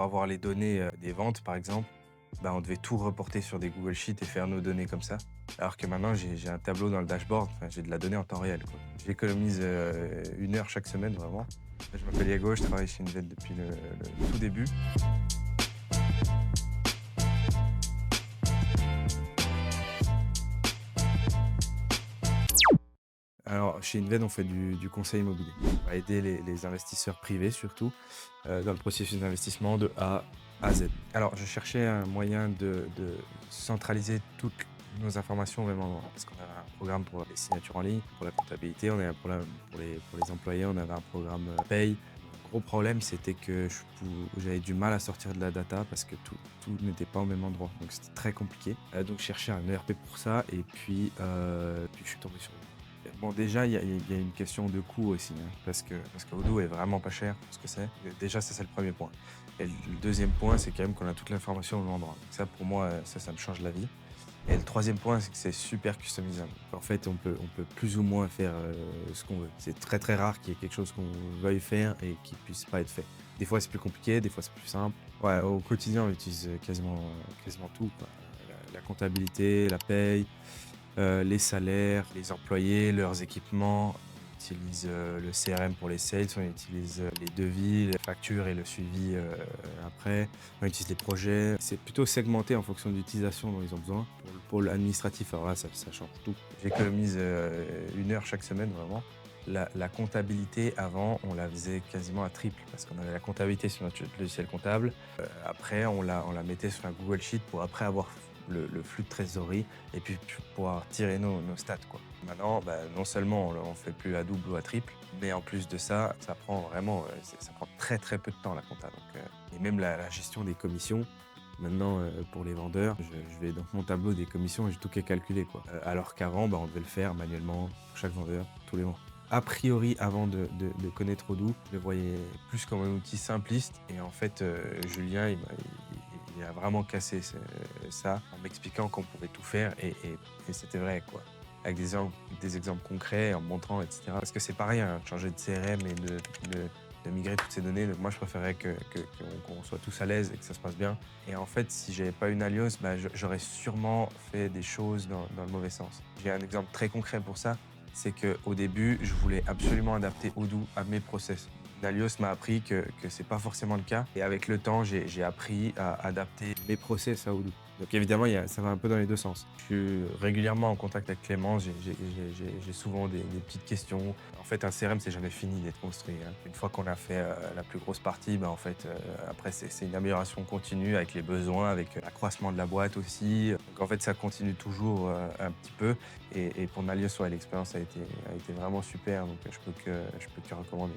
pour avoir les données des ventes, par exemple, bah, on devait tout reporter sur des Google Sheets et faire nos données comme ça. Alors que maintenant, j'ai un tableau dans le dashboard, enfin, j'ai de la donnée en temps réel, quoi. J'économise 1 heure chaque semaine, vraiment. Je m'appelle Yago, je travaille chez Invent depuis le tout début. Alors, chez Invent, on fait du conseil immobilier. On va aider les investisseurs privés, surtout, dans le processus d'investissement de A à Z. Alors, je cherchais un moyen de centraliser toutes nos informations au même endroit. Parce qu'on avait un programme pour les signatures en ligne, pour la comptabilité, on avait un problème pour les employés, on avait un programme paye. Le gros problème, c'était que j'avais du mal à sortir de la data parce que tout n'était pas au même endroit. Donc, c'était très compliqué. Donc, je cherchais un ERP pour ça. Et puis je suis tombé sur bon, déjà, il y a une question de coût aussi, hein, parce que Odoo est vraiment pas cher pour ce que c'est. Déjà, ça, c'est le premier point. Et le deuxième point, c'est quand même qu'on a toute l'information au même endroit. Donc ça, pour moi, ça me change la vie. Et le troisième point, c'est que c'est super customisable. En fait, on peut plus ou moins faire ce qu'on veut. C'est très très rare qu'il y ait quelque chose qu'on veuille faire et qui puisse pas être fait. Des fois, c'est plus compliqué, des fois, c'est plus simple. Ouais, au quotidien, on utilise quasiment tout, quoi. La comptabilité, la paye, les salaires, les employés, leurs équipements. On utilise le CRM pour les sales, on utilise les devis, les factures et le suivi après. On utilise les projets. C'est plutôt segmenté en fonction de l'utilisation dont ils ont besoin. Pour le pôle administratif, alors là, ça change tout. J'économise 1 heure chaque semaine, vraiment. La comptabilité, avant, on la faisait quasiment à triple parce qu'on avait la comptabilité sur notre logiciel comptable. Après, on la mettait sur un Google Sheet pour après avoir le flux de trésorerie et puis pouvoir tirer nos stats, quoi. Maintenant, bah, non seulement on fait plus à double ou à triple, mais en plus de ça, ça prend vraiment, ça prend très très peu de temps la compta. Donc, et même la gestion des commissions. Maintenant, pour les vendeurs, je vais dans mon tableau des commissions et j'ai tout qui est calculé, quoi. Alors qu'avant, bah, on devait le faire manuellement pour chaque vendeur tous les mois. A priori, avant de connaître Odoo, je le voyais plus comme un outil simpliste. Et en fait, Julien, il a vraiment cassé ça en m'expliquant qu'on pouvait tout faire et c'était vrai, quoi. Avec des exemples concrets, en me montrant, etc. Parce que c'est pas rien, de changer de CRM et de migrer toutes ces données. Donc moi, je préférais qu'on soit tous à l'aise et que ça se passe bien. Et en fait, si j'avais pas une Alios, bah, j'aurais sûrement fait des choses dans le mauvais sens. J'ai un exemple très concret pour ça. C'est qu'au début, je voulais absolument adapter Odoo à mes process. Nalios m'a appris que c'est pas forcément le cas. Et avec le temps, j'ai appris à adapter mes process à Odoo. Donc évidemment, ça va un peu dans les deux sens. Je suis régulièrement en contact avec Clément, j'ai souvent des petites questions. En fait, un CRM, c'est jamais fini d'être construit, hein. Une fois qu'on a fait la plus grosse partie, bah, en fait, après, c'est une amélioration continue avec les besoins, avec l'accroissement de la boîte aussi. Donc en fait, ça continue toujours un petit peu. Et pour Nalios, ouais, l'expérience a été vraiment super, donc je peux que recommander.